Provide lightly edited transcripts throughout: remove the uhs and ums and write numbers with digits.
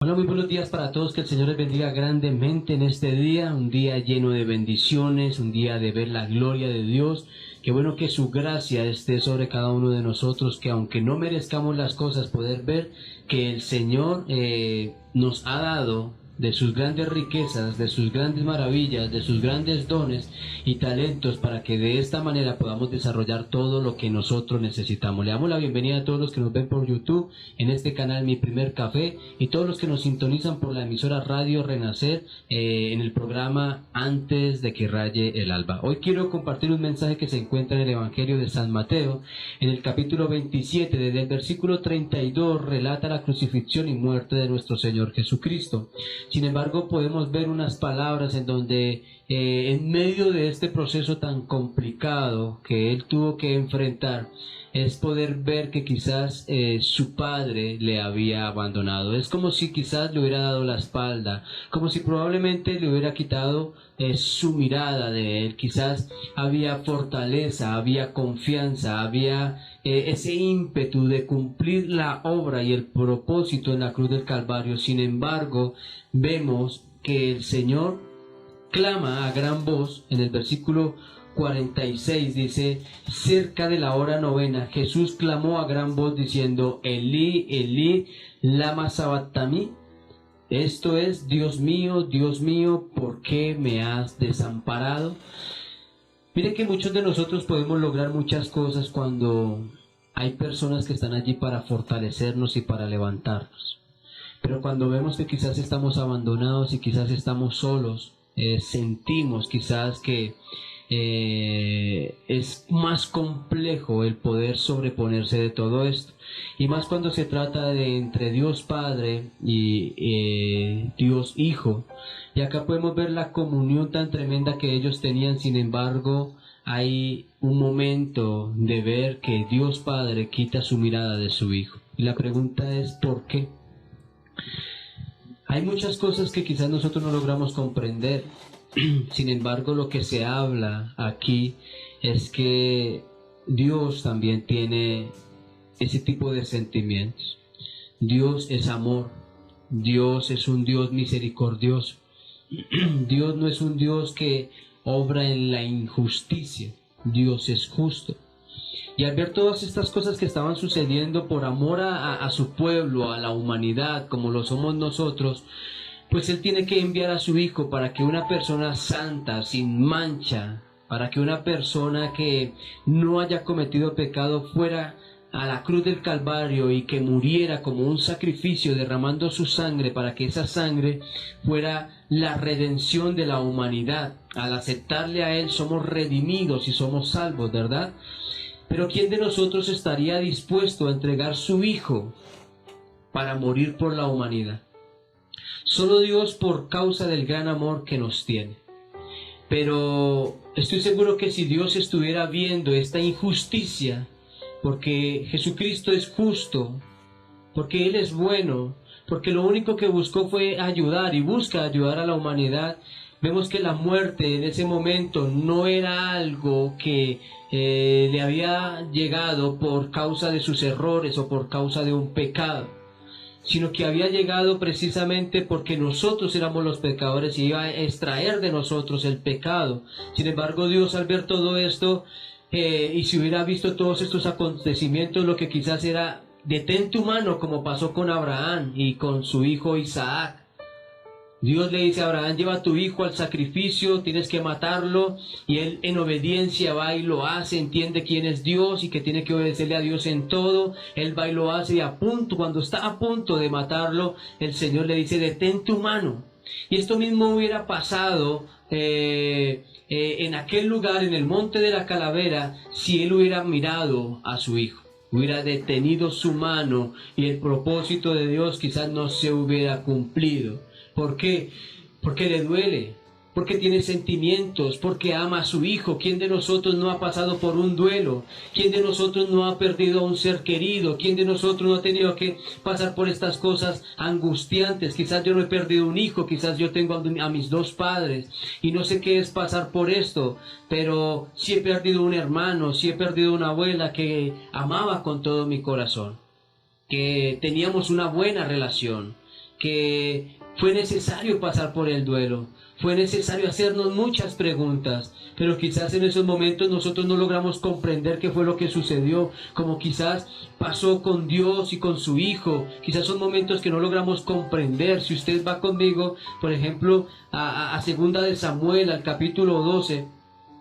Hola, muy buenos días para todos, que el Señor les bendiga grandemente en este día, un día lleno de bendiciones, un día de ver la gloria de Dios. Qué bueno que su gracia esté sobre cada uno de nosotros, que aunque no merezcamos las cosas, poder ver que el Señor nos ha dado de sus grandes riquezas, de sus grandes maravillas, de sus grandes dones y talentos, para que de esta manera podamos desarrollar todo lo que nosotros necesitamos. Le damos la bienvenida a todos los que nos ven por YouTube, en este canal Mi Primer Café, y todos los que nos sintonizan por la emisora Radio Renacer, en el programa Antes de que raye el alba. Hoy quiero compartir un mensaje que se encuentra en el Evangelio de San Mateo, en el capítulo 27, desde el versículo 32, relata la crucifixión y muerte de nuestro Señor Jesucristo. Sin embargo, podemos ver unas palabras en donde en medio de este proceso tan complicado que él tuvo que enfrentar, es poder ver que quizás su padre le había abandonado. Es como si quizás le hubiera dado la espalda, como si probablemente le hubiera quitado su mirada de él. Quizás había fortaleza, había confianza, había ese ímpetu de cumplir la obra y el propósito en la cruz del Calvario. Sin embargo, vemos que el Señor clama a gran voz. En el versículo 46 dice: cerca de la hora novena, Jesús clamó a gran voz diciendo: Elí, Elí, lama sabactani. Esto es: Dios mío, ¿por qué me has desamparado? Mire que muchos de nosotros podemos lograr muchas cosas cuando hay personas que están allí para fortalecernos y para levantarnos. Pero cuando vemos que quizás estamos abandonados y quizás estamos solos, sentimos quizás que es más complejo el poder sobreponerse de todo esto. Y más cuando se trata de entre Dios Padre y Dios Hijo. Y acá podemos ver la comunión tan tremenda que ellos tenían. Sin embargo, hay un momento de ver que Dios Padre quita su mirada de su Hijo. Y la pregunta es: ¿por qué? Hay muchas cosas que quizás nosotros no logramos comprender. Sin embargo, lo que se habla aquí es que Dios también tiene ese tipo de sentimientos. Dios es amor. Dios es un Dios misericordioso. Dios no es un Dios que obra en la injusticia. Dios es justo. Y al ver todas estas cosas que estaban sucediendo por amor a su pueblo, a la humanidad, como lo somos nosotros, pues Él tiene que enviar a su Hijo para que una persona santa, sin mancha, para que una persona que no haya cometido pecado fuera a la cruz del Calvario y que muriera como un sacrificio, derramando su sangre, para que esa sangre fuera la redención de la humanidad. Al aceptarle a Él somos redimidos y somos salvos, ¿verdad? Pero ¿quién de nosotros estaría dispuesto a entregar su Hijo para morir por la humanidad? Solo Dios, por causa del gran amor que nos tiene. Pero estoy seguro que si Dios estuviera viendo esta injusticia, porque Jesucristo es justo, porque Él es bueno, porque lo único que buscó fue ayudar y busca ayudar a la humanidad, vemos que la muerte en ese momento no era algo que le había llegado por causa de sus errores o por causa de un pecado, sino que había llegado precisamente porque nosotros éramos los pecadores y iba a extraer de nosotros el pecado. Sin embargo, Dios, al ver todo esto, y si hubiera visto todos estos acontecimientos, lo que quizás era: detén tu mano, como pasó con Abraham y con su hijo Isaac. Dios le dice a Abraham: lleva a tu hijo al sacrificio, tienes que matarlo, y él en obediencia va y lo hace, entiende quién es Dios y que tiene que obedecerle a Dios en todo. Él va y lo hace, y cuando está a punto de matarlo, el Señor le dice: detén tu mano. Y esto mismo hubiera pasado en aquel lugar, en el monte de la calavera, si él hubiera mirado a su hijo, hubiera detenido su mano, y el propósito de Dios quizás no se hubiera cumplido. ¿Por qué? Porque le duele, porque tiene sentimientos, porque ama a su hijo. ¿Quién de nosotros no ha pasado por un duelo? ¿Quién de nosotros no ha perdido a un ser querido? ¿Quién de nosotros no ha tenido que pasar por estas cosas angustiantes? Quizás yo no he perdido un hijo, quizás yo tengo a mis dos padres y no sé qué es pasar por esto, pero sí he perdido un hermano, sí he perdido una abuela que amaba con todo mi corazón, que teníamos una buena relación. que fue necesario pasar por el duelo. Fue necesario hacernos muchas preguntas, pero quizás en esos momentos nosotros no logramos comprender qué fue lo que sucedió, como quizás pasó con Dios y con su Hijo. Quizás son momentos que no logramos comprender. Si usted va conmigo, por ejemplo, a segunda de Samuel, al capítulo 12,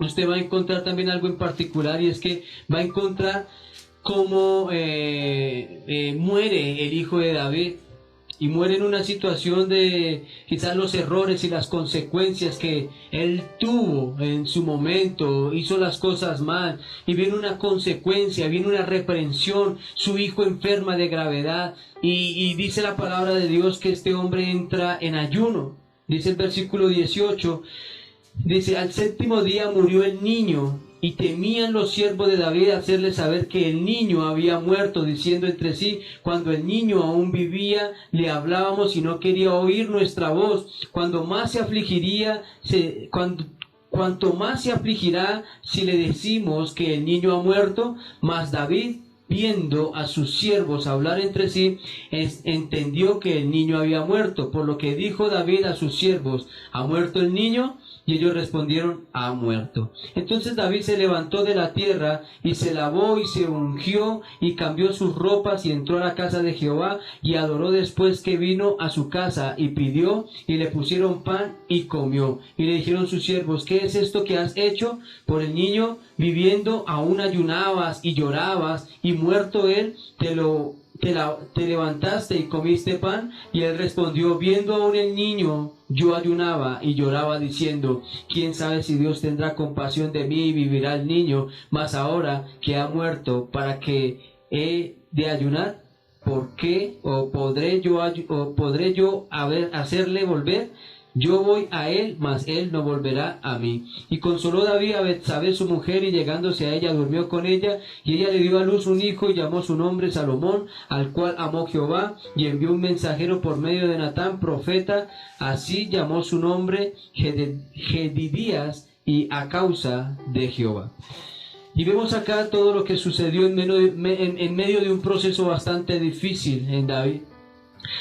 usted va a encontrar también algo en particular, y es que va a encontrar cómo muere el hijo de David. Y muere en una situación de quizás los errores y las consecuencias que él tuvo en su momento, hizo las cosas mal, y viene una consecuencia, viene una reprensión, su hijo enferma de gravedad, y dice la palabra de Dios que este hombre entra en ayuno. Dice el versículo 18, dice: al séptimo día murió el niño, y temían los siervos de David hacerle saber que el niño había muerto, diciendo entre sí: cuando el niño aún vivía, le hablábamos y no quería oír nuestra voz. Cuanto más se afligirá si le decimos que el niño ha muerto. Mas David, viendo a sus siervos hablar entre sí, entendió que el niño había muerto. Por lo que dijo David a sus siervos: ¿ha muerto el niño? Y ellos respondieron: ha muerto. Entonces David se levantó de la tierra y se lavó y se ungió y cambió sus ropas y entró a la casa de Jehová y adoró. Después que vino a su casa y pidió, y le pusieron pan y comió. Y le dijeron sus siervos: ¿qué es esto que has hecho por el niño? Viviendo aún ayunabas y llorabas, y muerto él te levantaste y comiste pan. Y él respondió: viendo aún el niño, yo ayunaba y lloraba, diciendo: quién sabe si Dios tendrá compasión de mí y vivirá el niño. Mas ahora que ha muerto, ¿para qué he de ayunar? ¿Por qué? ¿O podré yo hacerle volver? Yo voy a él, mas él no volverá a mí. Y consoló David a Betsabé su mujer, y llegándose a ella durmió con ella, y ella le dio a luz un hijo, y llamó su nombre Salomón, al cual amó Jehová, y envió un mensajero por medio de Natán, profeta. Así llamó su nombre Jedidías, y a causa de Jehová. Y vemos acá todo lo que sucedió en medio de un proceso bastante difícil en David.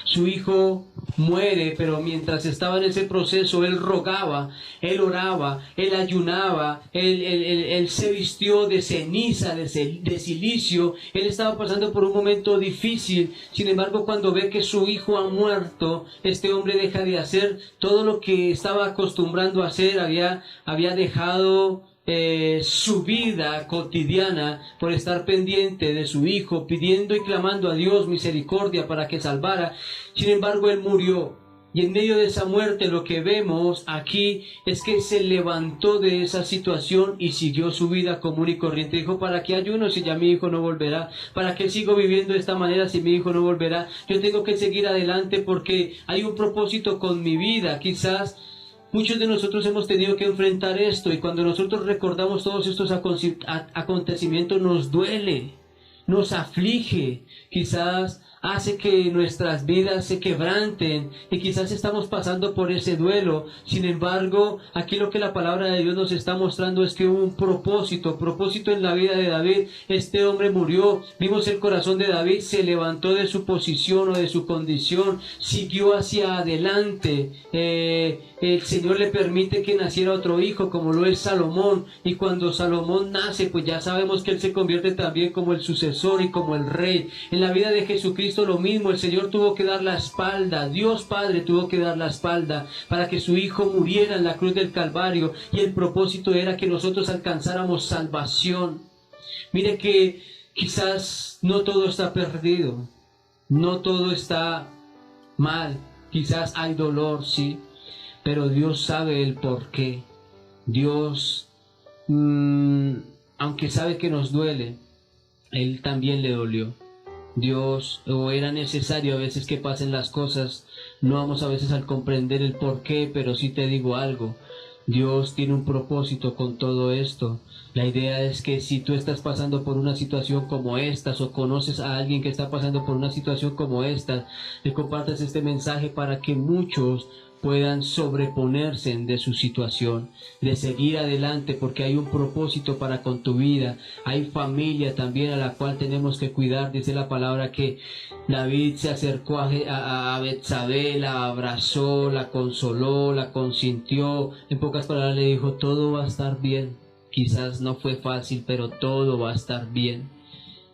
Su hijo muere, pero mientras estaba en ese proceso, él rogaba, él oraba, él ayunaba, él se vistió de ceniza, de silicio. Él estaba pasando por un momento difícil. Sin embargo, cuando ve que su hijo ha muerto, este hombre deja de hacer todo lo que estaba acostumbrando a hacer. Había dejado su vida cotidiana por estar pendiente de su hijo, pidiendo y clamando a Dios misericordia para que salvara. Sin embargo, él murió. Y en medio de esa muerte, lo que vemos aquí es que se levantó de esa situación y siguió su vida común y corriente. Dijo: ¿para qué ayuno si ya mi hijo no volverá? ¿Para qué sigo viviendo de esta manera si mi hijo no volverá? Yo tengo que seguir adelante porque hay un propósito con mi vida. Quizás muchos de nosotros hemos tenido que enfrentar esto, y cuando nosotros recordamos todos estos acontecimientos nos duele, nos aflige, quizás hace que nuestras vidas se quebranten, y quizás estamos pasando por ese duelo. Sin embargo, aquí lo que la palabra de Dios nos está mostrando es que hubo un propósito en la vida de David. Este hombre murió, vimos el corazón de David, se levantó de su posición o de su condición, siguió hacia adelante. El Señor le permite que naciera otro hijo, como lo es Salomón, y cuando Salomón nace, pues ya sabemos que él se convierte también como el sucesor y como el rey. En la vida de Jesucristo lo mismo, el Señor tuvo que dar la espalda, Dios Padre tuvo que dar la espalda para que su hijo muriera en la cruz del Calvario, y el propósito era que nosotros alcanzáramos salvación. Mire que quizás no todo está perdido, no todo está mal, quizás hay dolor, sí, pero Dios sabe el porqué. Dios, aunque sabe que nos duele, Él también le dolió. Dios, o era necesario a veces que pasen las cosas. No vamos a veces al comprender el porqué, pero sí te digo algo: Dios tiene un propósito con todo esto. La idea es que si tú estás pasando por una situación como esta, o conoces a alguien que está pasando por una situación como esta, le compartas este mensaje para que muchos puedan sobreponerse de su situación, de seguir adelante, porque hay un propósito para con tu vida. Hay familia también a la cual tenemos que cuidar. Dice la palabra que David se acercó a Betsabé, la abrazó, la consoló, la consintió. En pocas palabras le dijo, todo va a estar bien. Quizás no fue fácil, pero todo va a estar bien.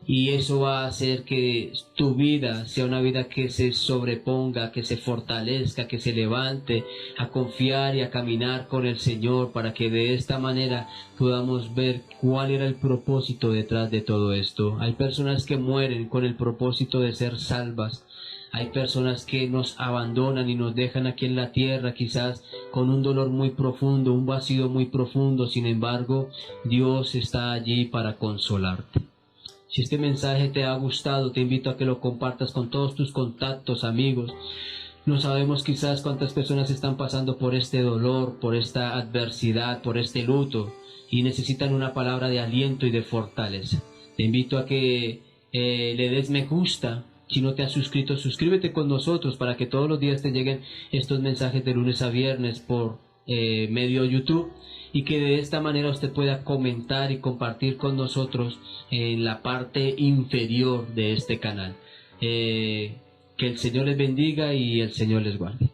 Y eso va a hacer que tu vida sea una vida que se sobreponga, que se fortalezca, que se levante a confiar y a caminar con el Señor, para que de esta manera podamos ver cuál era el propósito detrás de todo esto. Hay personas que mueren con el propósito de ser salvas. Hay personas que nos abandonan y nos dejan aquí en la tierra, quizás con un dolor muy profundo, un vacío muy profundo. Sin embargo, Dios está allí para consolarte. Si este mensaje te ha gustado, te invito a que lo compartas con todos tus contactos, amigos. No sabemos quizás cuántas personas están pasando por este dolor, por esta adversidad, por este luto, y necesitan una palabra de aliento y de fortaleza. Te invito a que le des me gusta. Si no te has suscrito, suscríbete con nosotros para que todos los días te lleguen estos mensajes de lunes a viernes por medio YouTube, y que de esta manera usted pueda comentar y compartir con nosotros en la parte inferior de este canal. Que el Señor les bendiga y el Señor les guarde.